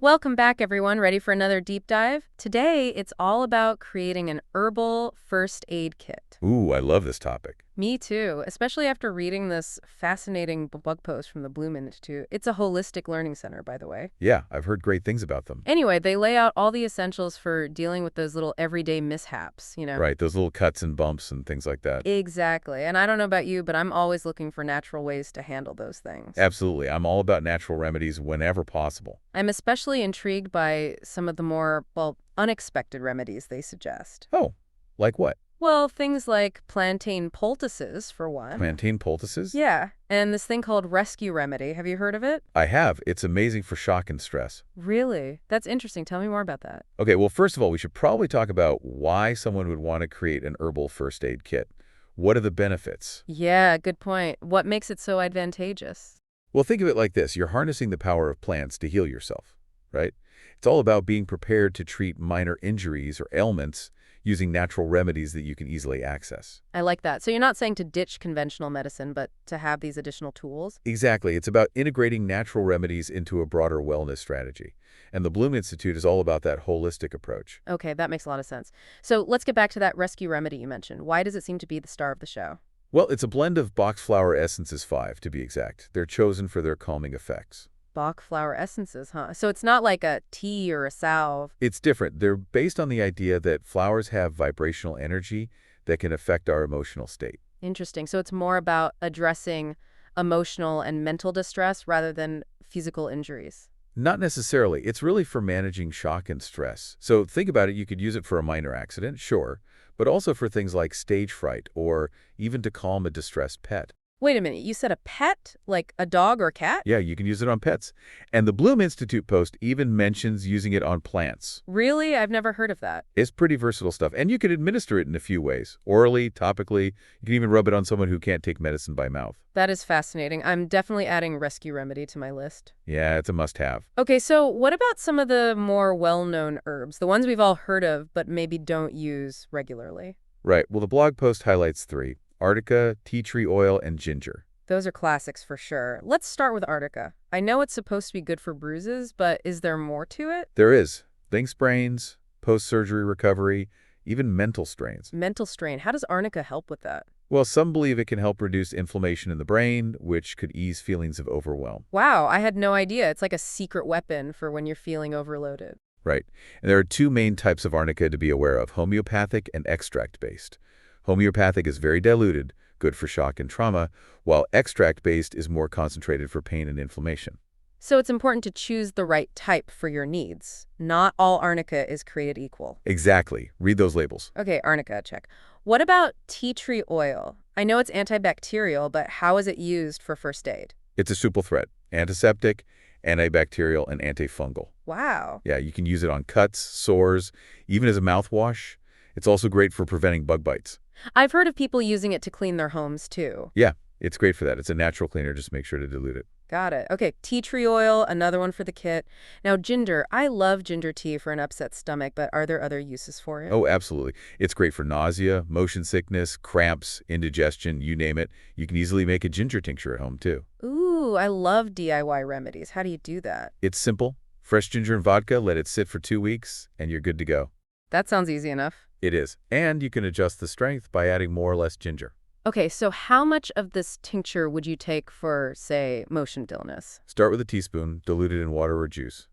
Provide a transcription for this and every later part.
Welcome back, everyone. Ready for another deep dive? Today, it's all about creating an herbal first aid kit. Ooh, I love this topic. Me too, especially after reading this fascinating blog post from the Bloom Institute. It's a holistic learning center, by the way. Yeah, I've heard great things about them. Anyway, they lay out all the essentials for dealing with those little everyday mishaps. Right, those little cuts and bumps and things like that. Exactly. And I don't know about you, but I'm always looking for natural ways to handle those things. Absolutely. I'm all about natural remedies whenever possible. I'm especially intrigued by some of the more, well, unexpected remedies they suggest. Oh, like what? Well, things like plantain poultices, for one. Plantain poultices? Yeah, and this thing called rescue remedy. Have you heard of it? I have. It's amazing for shock and stress. Really? That's interesting. Tell me more about that. Okay, well, first of all, we should probably talk about why someone would want to create an herbal first aid kit. What are the benefits? Yeah, good point. What makes it so advantageous? Well, think of it like this. You're harnessing the power of plants to heal yourself, right? It's all about being prepared to treat minor injuries or ailments using natural remedies that you can easily access. I like that. So you're not saying to ditch conventional medicine, but to have these additional tools? Exactly. It's about integrating natural remedies into a broader wellness strategy. And the Bloom Institute is all about that holistic approach. Okay, that makes a lot of sense. So let's get back to that rescue remedy you mentioned. Why does it seem to be the star of the show? Well, it's a blend of box flower essences 5, to be exact. They're chosen for their calming effects. Bach flower essences, huh? So it's not like a tea or a salve. It's different. They're based on the idea that flowers have vibrational energy that can affect our emotional state. Interesting. So it's more about addressing emotional and mental distress rather than physical injuries. Not necessarily. It's really for managing shock and stress. So think about it. You could use it for a minor accident, sure, but also for things like stage fright or even to calm a distressed pet. Wait a minute, you said a pet? Like a dog or cat? Yeah, you can use it on pets. And the Bloom Institute post even mentions using it on plants. Really? I've never heard of that. It's pretty versatile stuff. And you could administer it in a few ways. Orally, topically. You can even rub it on someone who can't take medicine by mouth. That is fascinating. I'm definitely adding rescue remedy to my list. Yeah, it's a must-have. Okay, so what about some of the more well-known herbs, the ones we've all heard of but maybe don't use regularly? Right. Well, the blog post highlights 3. Arnica, tea tree oil, and ginger. Those are classics for sure. Let's start with Arnica. I know it's supposed to be good for bruises, but is there more to it? There is. Think sprains, post-surgery recovery, even mental strains. Mental strain. How does Arnica help with that? Well, some believe it can help reduce inflammation in the brain, which could ease feelings of overwhelm. Wow, I had no idea. It's like a secret weapon for when you're feeling overloaded. Right. And there are 2 main types of arnica to be aware of, homeopathic and extract-based. Homeopathic is very diluted, good for shock and trauma, while extract-based is more concentrated for pain and inflammation. So it's important to choose the right type for your needs. Not all Arnica is created equal. Exactly. Read those labels. Okay, Arnica, check. What about tea tree oil? I know it's antibacterial, but how is it used for first aid? It's a super threat. Antiseptic, antibacterial, and antifungal. Wow. Yeah, you can use it on cuts, sores, even as a mouthwash. It's also great for preventing bug bites. I've heard of people using it to clean their homes, too. Yeah, it's great for that. It's a natural cleaner. Just make sure to dilute it. Got it. Okay, tea tree oil, another one for the kit. Now, ginger. I love ginger tea for an upset stomach, but are there other uses for it? Oh, absolutely. It's great for nausea, motion sickness, cramps, indigestion, you name it. You can easily make a ginger tincture at home, too. Ooh, I love DIY remedies. How do you do that? It's simple. Fresh ginger and vodka, let it sit for 2 weeks, and you're good to go. That sounds easy enough. It is. And you can adjust the strength by adding more or less ginger. Okay, so how much of this tincture would you take for, say, motion illness? Start with a teaspoon, dilute it in water or juice.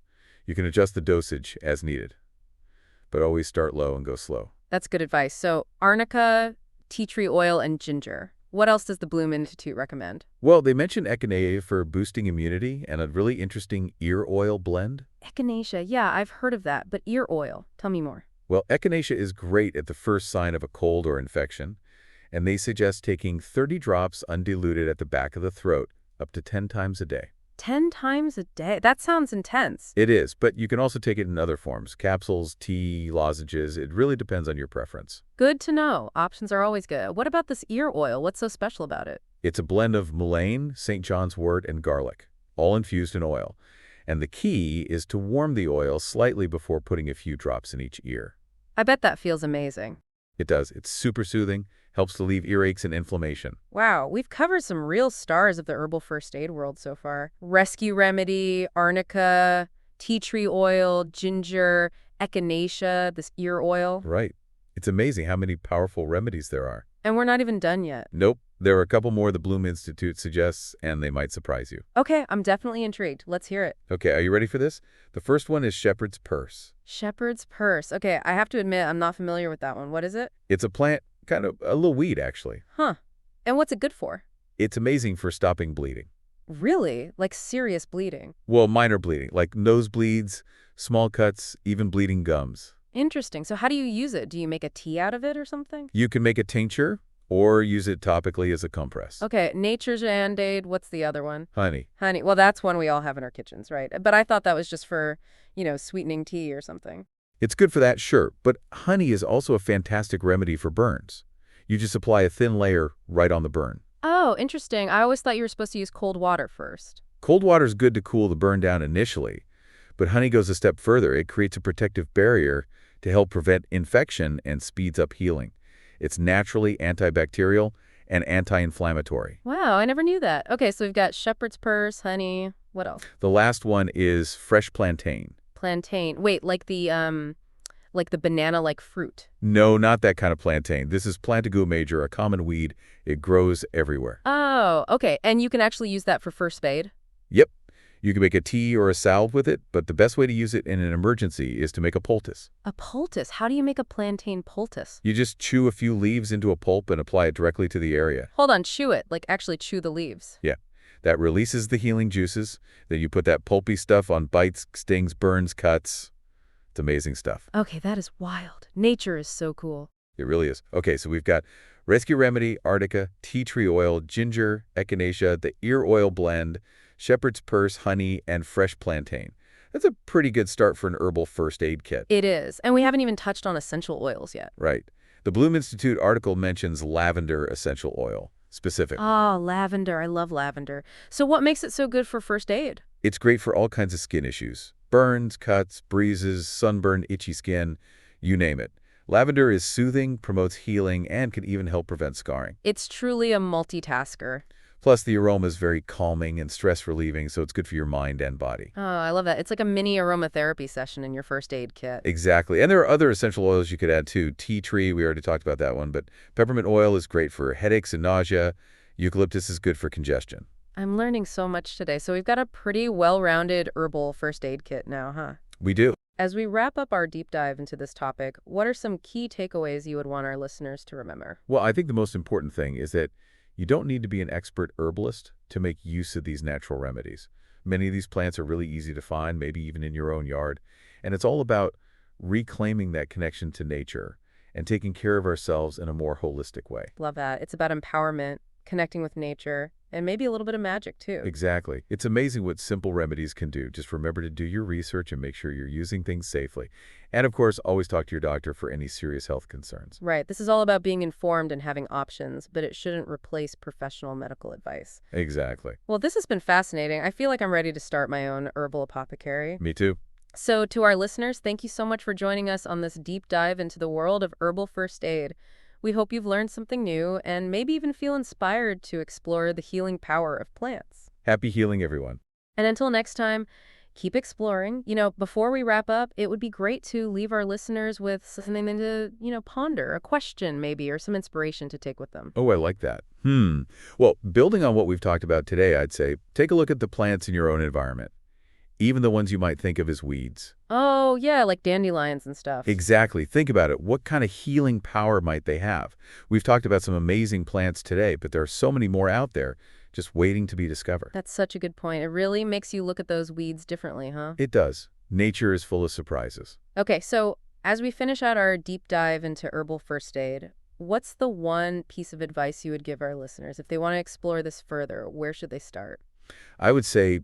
You can adjust the dosage as needed, but always start low and go slow. That's good advice. So arnica, tea tree oil, and ginger. What else does the Bloom Institute recommend? Well, they mention echinacea for boosting immunity and a really interesting ear oil blend. Echinacea, yeah, I've heard of that, but ear oil. Tell me more. Well, echinacea is great at the first sign of a cold or infection, and they suggest taking 30 drops undiluted at the back of the throat up to 10 times a day. 10 times a day? That sounds intense. It is, but you can also take it in other forms, capsules, tea, lozenges. It really depends on your preference. Good to know. Options are always good. What about this ear oil? What's so special about it? It's a blend of mullein, St. John's wort, and garlic, all infused in oil. And the key is to warm the oil slightly before putting a few drops in each ear. I bet that feels amazing. It does. It's super soothing, helps to relieve earaches and inflammation. Wow, we've covered some real stars of the herbal first aid world so far. Rescue remedy, arnica, tea tree oil, ginger, echinacea, this ear oil. Right. It's amazing how many powerful remedies there are. And we're not even done yet. Nope. There are a couple more the Bloom Institute suggests, and they might surprise you. Okay, I'm definitely intrigued. Let's hear it. Okay, are you ready for this? The first one is shepherd's purse. Shepherd's purse. Okay, I have to admit, I'm not familiar with that one. What is it? It's a plant, kind of a little weed, actually. Huh. And what's it good for? It's amazing for stopping bleeding. Really? Like serious bleeding? Well, minor bleeding, like nosebleeds, small cuts, even bleeding gums. Interesting. So how do you use it? Do you make a tea out of it or something? You can make a tincture or use it topically as a compress. Okay, nature's Band-Aid. What's the other one? Honey. Honey. Well, that's one we all have in our kitchens, right? But I thought that was just for, sweetening tea or something. It's good for that, sure, but honey is also a fantastic remedy for burns. You just apply a thin layer right on the burn. Oh, interesting. I always thought you were supposed to use cold water first. Cold water is good to cool the burn down initially, but honey goes a step further. It creates a protective barrier to help prevent infection and speeds up healing. It's naturally antibacterial and anti-inflammatory. Wow, I never knew that. Okay, so we've got shepherd's purse, honey. What else? The last one is fresh plantain. Plantain. Wait, like the banana-like fruit. No, not that kind of plantain. This is Plantago major, a common weed. It grows everywhere. Oh, okay. And you can actually use that for first aid? Yep. You can make a tea or a salve with it, but the best way to use it in an emergency is to make a poultice. A poultice? How do you make a plantain poultice? You just chew a few leaves into a pulp and apply it directly to the area. Hold on, chew it. Like actually chew the leaves. Yeah. That releases the healing juices. Then you put that pulpy stuff on bites, stings, burns, cuts. It's amazing stuff. Okay, that is wild. Nature is so cool. It really is. Okay, so we've got Rescue Remedy, Arnica, tea tree oil, ginger, echinacea, the ear oil blend, shepherd's purse, honey, and fresh plantain. That's a pretty good start for an herbal first aid kit. It is. And we haven't even touched on essential oils yet. Right. The Bloom Institute article mentions lavender essential oil, specific. Oh, lavender. I love lavender. So what makes it so good for first aid? It's great for all kinds of skin issues. Burns, cuts, bruises, sunburn, itchy skin, you name it. Lavender is soothing, promotes healing, and can even help prevent scarring. It's truly a multitasker. Plus, the aroma is very calming and stress-relieving, so it's good for your mind and body. Oh, I love that. It's like a mini aromatherapy session in your first aid kit. Exactly. And there are other essential oils you could add too. Tea tree, we already talked about that one, but peppermint oil is great for headaches and nausea. Eucalyptus is good for congestion. I'm learning so much today. So we've got a pretty well-rounded herbal first aid kit now, huh? We do. As we wrap up our deep dive into this topic, what are some key takeaways you would want our listeners to remember? Well, I think the most important thing is that you don't need to be an expert herbalist to make use of these natural remedies. Many of these plants are really easy to find, maybe even in your own yard. And it's all about reclaiming that connection to nature and taking care of ourselves in a more holistic way. Love that. It's about empowerment, connecting with nature, and maybe a little bit of magic, too. Exactly. It's amazing what simple remedies can do. Just remember to do your research and make sure you're using things safely. And of course, always talk to your doctor for any serious health concerns. Right. This is all about being informed and having options, but it shouldn't replace professional medical advice. Exactly. Well, this has been fascinating. I feel like I'm ready to start my own herbal apothecary. Me too. So to our listeners, thank you so much for joining us on this deep dive into the world of herbal first aid. We hope you've learned something new and maybe even feel inspired to explore the healing power of plants. Happy healing, everyone. And until next time, keep exploring. Before we wrap up, it would be great to leave our listeners with something to, ponder, a question maybe, or some inspiration to take with them. Oh, I like that. Well, building on what we've talked about today, I'd say take a look at the plants in your own environment, even the ones you might think of as weeds. Oh, yeah, like dandelions and stuff. Exactly. Think about it. What kind of healing power might they have? We've talked about some amazing plants today, but there are so many more out there just waiting to be discovered. That's such a good point. It really makes you look at those weeds differently, huh? It does. Nature is full of surprises. Okay, so as we finish out our deep dive into herbal first aid, what's the one piece of advice you would give our listeners? If they want to explore this further, where should they start? I would say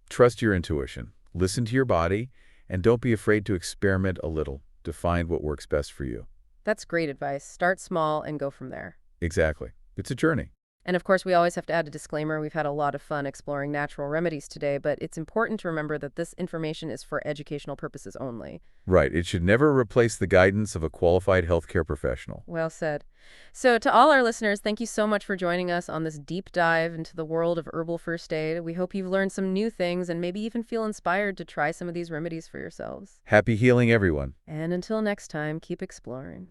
trust your intuition. Listen to your body. And don't be afraid to experiment a little to find what works best for you. That's great advice. Start small and go from there. Exactly. It's a journey. And of course, we always have to add a disclaimer. We've had a lot of fun exploring natural remedies today, but it's important to remember that this information is for educational purposes only. Right, it should never replace the guidance of a qualified healthcare professional. Well said. So, to all our listeners, thank you so much for joining us on this deep dive into the world of herbal first aid. We hope you've learned some new things and maybe even feel inspired to try some of these remedies for yourselves. Happy healing, everyone. And until next time, keep exploring.